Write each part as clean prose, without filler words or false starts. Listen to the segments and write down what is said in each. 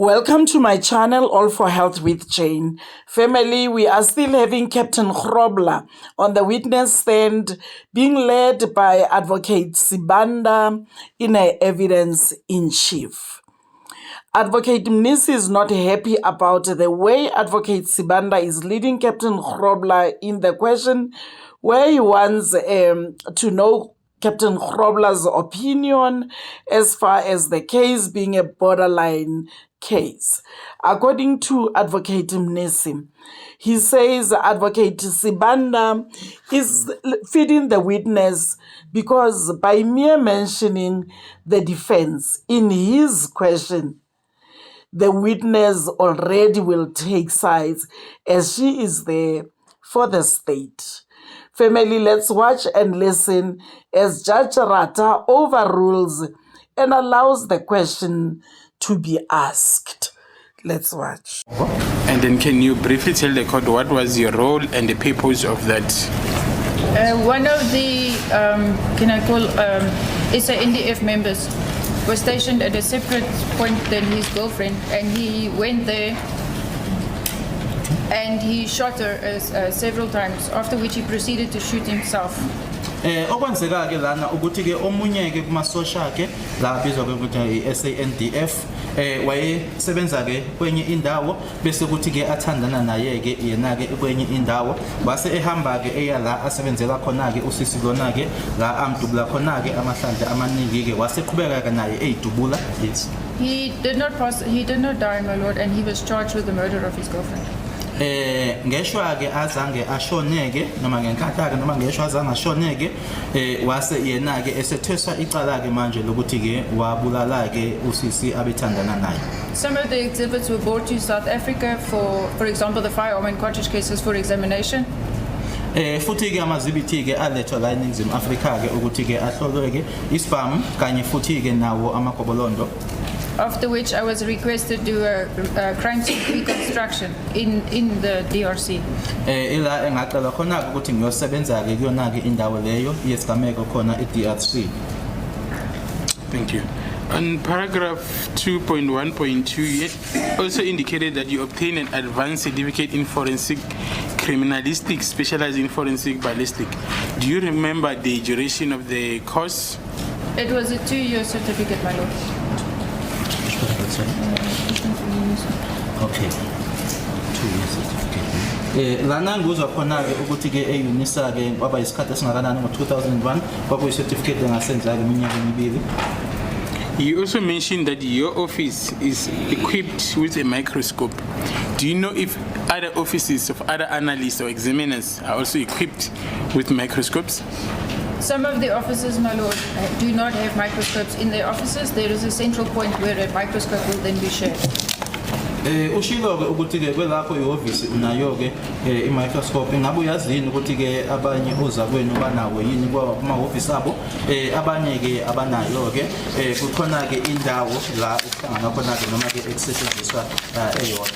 Welcome to my channel, All for Health with Jane. Family, we are still having Captain Grobbler on the witness stand, being led by Advocate Sibanda in her evidence in chief. Advocate Mnisi is not happy about the way Advocate Sibanda is leading Captain Grobbler in the question where he wants to know Captain Grobbler's opinion as far as the case being a borderline case. According to Advocate Mnisi, he says Advocate Sibanda is feeding the witness because by mere mentioning the defense in his question, the witness already will take sides as she is there for the state. Family, let's watch and listen as Judge Rata overrules and allows the question to be asked. Let's watch. And then can you briefly tell the court what was your role and the purpose of that? One of the, SANDF members was stationed at a separate point than his girlfriend, and he went there and he shot her several times, after which he proceeded to shoot himself. Okwenzeka ke lana ukuthi ke omunye ke kumasosha ke la bizwa ke ukuthi iSANDF wayesebenza ke kwenye indawo bese kuthi ke athandana naye ke yena ke kwenye indawo wase ehamba ke eya la asebenzela khona ke usisi lona ke la amdubula khona ke amahlandla amaningi ke waseqhubeka ke naye eyidubula. Yes, he did not die, my lord, and he was charged with the murder of his girlfriend. Ngeshwa ke azange ashoneke noma ngenkathi ke noma ngeshwa azange ashoneke wase yena ke esetheswa icala ke manje lokuthi ke wabulala ke usisi abethandana naye. Some of the exhibits were brought to South Africa for example the firearm and cartridge cases for examination. Futhi ke amazibithi ke alethwa la eNingizimu Afrika ke ukuthi ke ahlolwe ke isibhamu kanye futhi ke nawo amagobolondo. After which I was requested to do a crime scene reconstruction in the DRC. Ila engaqala khona ukuthi ngiyosebenza ke kuyona ke indawo leyo yesigameko khona eDRC. Thank you. On paragraph 2.1.2, it also indicated that you obtained an advanced certificate in forensic criminalistics, specialized in forensic ballistic. Do you remember the duration of the course? It was a 2-year certificate, my lord. Okay. 2-year certificate. Lana nguzwa khona ke ukuthi ke eUnisa ke kwaba isikhathi esingakanani ngo2001 kwakuyi certificate engasenza ke iminyaka emibili. You also mentioned that your office is equipped with a microscope. Do you know if other offices of other analysts or examiners are also equipped with microscopes? Some of the offices, my lord, do not have microscopes in their offices. There is a central point where a microscope will then be shared. Ushilo ke ukuthi ke kwelapho ihhovisi unayo ke imicroscope ngabe uyazini ukuthi ke abanye oza kwenu banawo yini kuma office abo abanye ke abanayo ke kukhona ke indawo la uhlangana khona ke noma ke esetshenziswa eyodwa.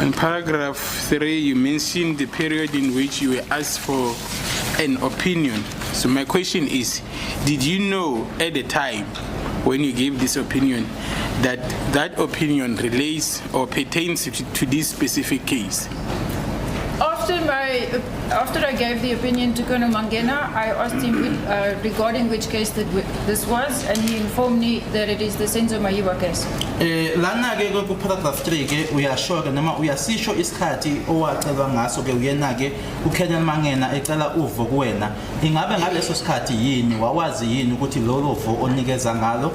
In paragraph 3 you mentioned the period in which you were asked for an opinion. So my question is, did you know at the time when you gave this opinion that that opinion relates or pertains to this specific case? After I gave the opinion to Colonel Mangena, I asked him regarding which case this was, and he informed me that it is the Senzo Meyiwa case. Lana ke ku paragraph 3 ke uyasho ke noma uyasisho isikhathi owacelwa ngaso ke uyena ke uColonel Mangena ecela uvo kuwena. Ingabe ngaleso sikhathi yini wawazi yini ukuthi lolo vo unikeza ngalo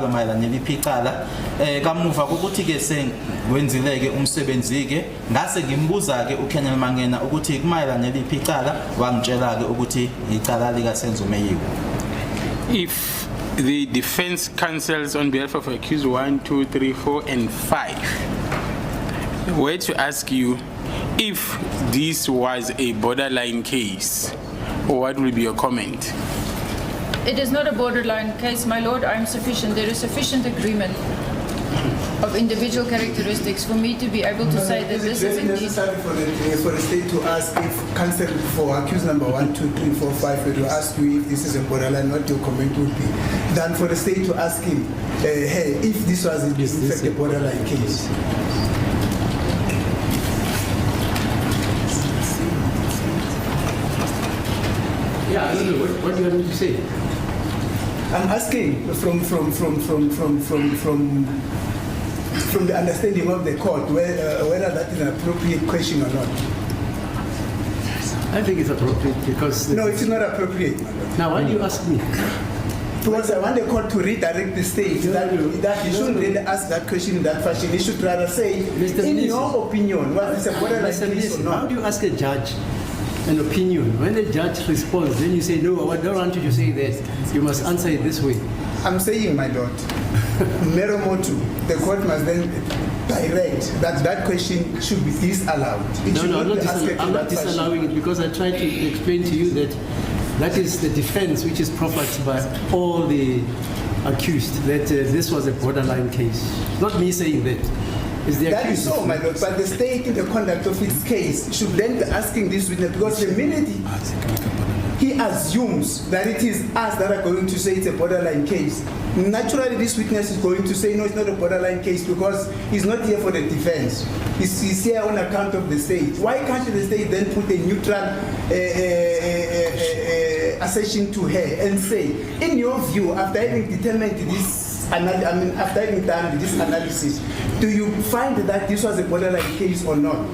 mayelana neliphi icala kamuva kokuthi ke sengwenzile ke umsebenzi ke ngase ngimbuza ke uColonel Mangena ukuthi kumayelana neliphi icala wangitshela ke ukuthi icala lika Senzo Meyiwa. If the defense counsels on behalf of accused 1, 2, 3, 4, and 5 were to ask you if this was a borderline case, what will be your comment? It is not a borderline case, my lord. I am sufficient. There is sufficient agreement. of individual characteristics for me to be able to say that this is very indeed... necessary for the state to ask if counsel for accused number 1, 2, 3, 4, 5 will ask you if this is a borderline, what your comment would be, than for the state to ask him, hey, if this was in fact a borderline case. Yeah, I don't know. What do you want me to say? I'm asking from the understanding of the court whether that is an appropriate question or not. I think it's appropriate because... No, it's not appropriate. Now, why do you ask me? Because I want the court to redirect the state that you shouldn't really ask that question in that fashion. You should rather say, Mr. in Mnisi, your opinion, was this a borderline case or how not? do you ask a judge an opinion? When the judge responds, then you say, no, I don't want you to say that. You must answer it this way. I'm saying, my lord, mero motu, the court must then direct that question should be disallowed. It No, should no, not be asked in I'm not that fashion. disallowing it because I tried to explain to you that that is the defense which is proffered by all the accused, that this was a borderline case. Not me saying that. It's the That is accused. so, my lord, but the state in the conduct of its case should then be asking this witness, because the minute he assumes that it is us that are going to say it's a borderline case, naturally this witness is going to say no, it's not a borderline case because he's not here for the defense. He's here on account of the state. Why can't the state then put a neutral assertion to her and say, in your view, after having determined this, after having done this analysis, do you find that this was a borderline case or not?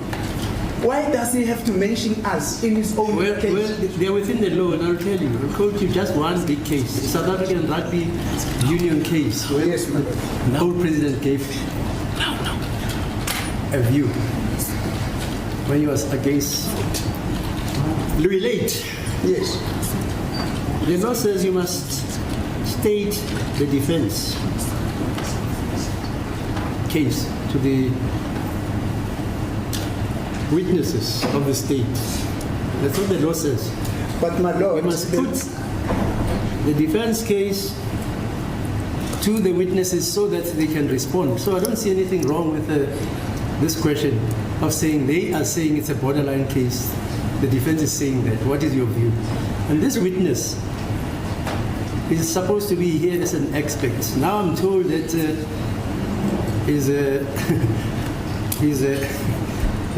Why does he have to mention us in his own Well, case? they're within the law, and I'll tell you. I'll quote you just one big case, the South African Rugby Union case, where Yes, my lord. the whole president gave a view when he was against Louis Late. Yes. The law says you must state the defense case to the witnesses of the state. That's what the law says. But my We lord, must put the defense case to the witnesses so that they can respond. So I don't see anything wrong with this question of saying they are saying it's a borderline case. The defense is saying that. What is your view? And this witness is supposed to be here as an expert. Now I'm told that he's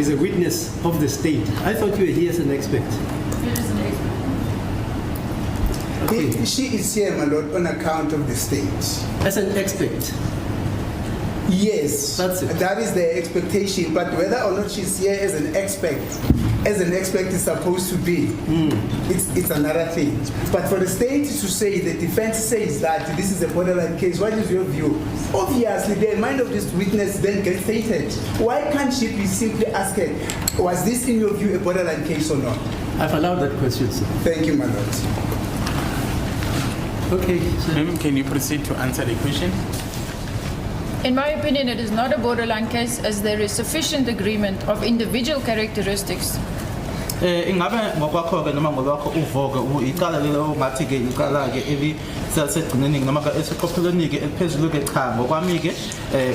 a witness of the state. I thought you were here as an expert. Okay. she is here, my lord, on account of the state. As an expert. Yes, That's it. that is the expectation. But whether or not she's here as an expert is supposed to be, it's another thing. But for the state to say, the defense says that this is a borderline case, what is your view? Obviously, the mind of this witness then gets stated. Why can't she be simply asked, was this in your view a borderline case or not? I've allowed that question, sir. Thank you, my lord. Okay, so Ma'am, can you proceed to answer the question? In my opinion, it is not a borderline case as there is sufficient agreement of individual characteristics. Ingabe ngokwakho-ke noma ngokwakho uvo-ke icala lelo ongathi-ke icala-ke elisegcineni noma eseqophelweni-ke eliphezulu-ke cha ngokwami-ke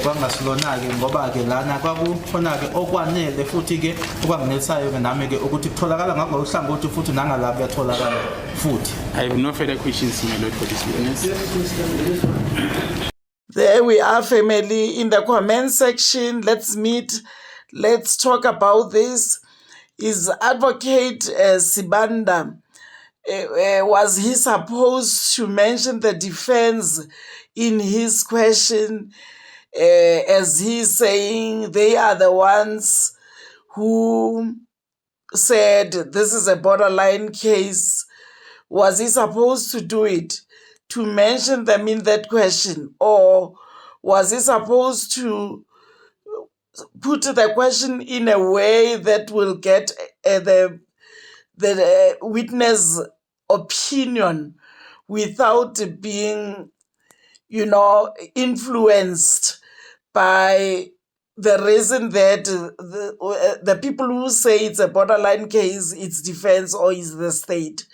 kwangasilona-ke ngoba-ke lana kwakukhona-ke okwanele futhi-ke okwanginelisayo-ke nami-ke ukuthi kutholakala ngakho uhlangothi futhi nangalabo kuyatholakala futhi. I have no further questions, my lord, for this witness. There we are, family, in the comment section. Let's meet. Let's talk about this. Is Advocate Sibanda, was he supposed to mention the defense in his question, as he's saying they are the ones who said this is a borderline case? Was he supposed to do it, to mention them in that question, or was he supposed to put the question in a way that will get the witness opinion without being, influenced by the reason that the people who say it's a borderline case, it's defense or is the state?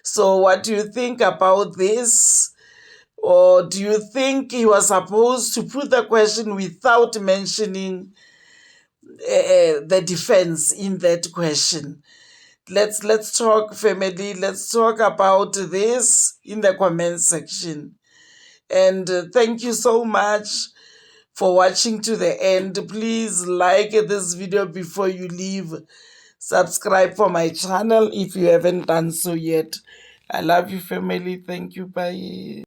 So what do you think about this? Or do you think he was supposed to put the question without mentioning the defense in that question? Let's talk, family. Let's talk about this in the comment section. And thank you so much for watching to the end. Please like this video before you leave. Subscribe for my channel if you haven't done so yet. I love you, family. Thank you. Bye.